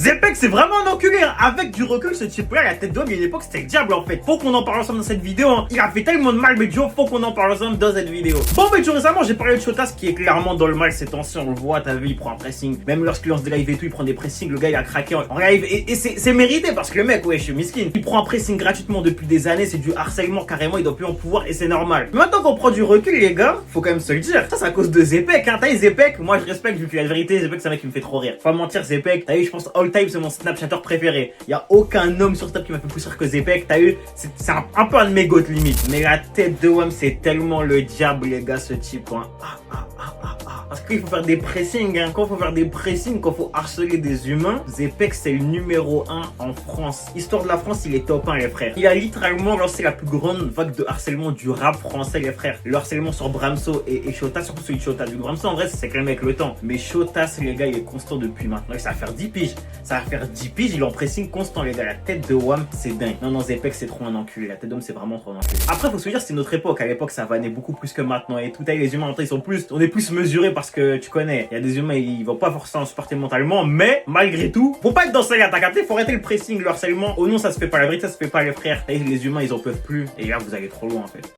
Zepeck, c'est vraiment un enculé, hein. Avec du recul, ce type-là, la tête d'homme, il y a une époque, c'était le diable, en fait. Faut qu'on en parle ensemble dans cette vidéo, hein. Il a fait tellement de mal, mais Joe, faut qu'on en parle ensemble dans cette vidéo. Bon, mais Joe, récemment, j'ai parlé de Shotas, qui est clairement dans le mal ces temps-ci, on le voit, t'as vu, il prend un pressing. Même lorsqu'il lance des lives et tout, il prend des pressings, le gars, il a craqué en live. Et c'est mérité, parce que le mec, ouais, je suis miskin. Il prend un pressing gratuitement depuis des années, c'est du harcèlement, carrément, il doit plus en pouvoir, et c'est normal. Mais maintenant qu'on prend du recul, les gars, faut quand même se le dire. Ça, c'est à cause de Zepeck, hein. T'as vu, Zepeck, moi, je respecte, vu que la vérité, Zepeck, c'est un mec qui me fait trop rire. Faut pas mentir, Zepeck, t'as vu, je pense, all time, c'est mon Snapchatter préféré. Y a aucun homme sur Snap qui m'a fait plus rire que Zepeck. T'as eu, c'est un peu un de mes goats limite. Mais la tête de WAM, c'est tellement le diable, les gars, ce type, hein. Parce qu'il faut faire des pressings, hein. Quand il faut faire des pressings, quand il faut harceler des humains, Zepeck, c'est le numéro 1 en France. Histoire de la France, il est top 1, les frères. Il a littéralement lancé la plus grande vague de harcèlement du rap français, les frères. Le harcèlement sur Bramso et Shotas, surtout celui de Shotas. Du Bramso, en vrai, c'est quand même avec le temps. Mais Shotas, les gars, il est constant depuis maintenant. Et ça va faire 10 piges. Ça va faire 10 piges, il est en pressing constant, les gars. La tête de WAM, c'est dingue. Non, Zepeck, c'est trop un enculé. La tête d'homme, c'est vraiment trop un enculé. Après, faut se dire, c'est notre époque. À l'époque, ça vannait beaucoup plus que maintenant. Et tout, les humains, ils sont plus, on est plus mesurés parce que tu connais, il y a des humains, ils vont pas forcément supporter mentalement, mais malgré tout, faut pas être dans ça, t'as capté, faut arrêter le pressing, le harcèlement. Oh non, ça se fait pas, la vérité, ça se fait pas, les frères. Et les humains, ils en peuvent plus. Et là, vous allez trop loin, en fait.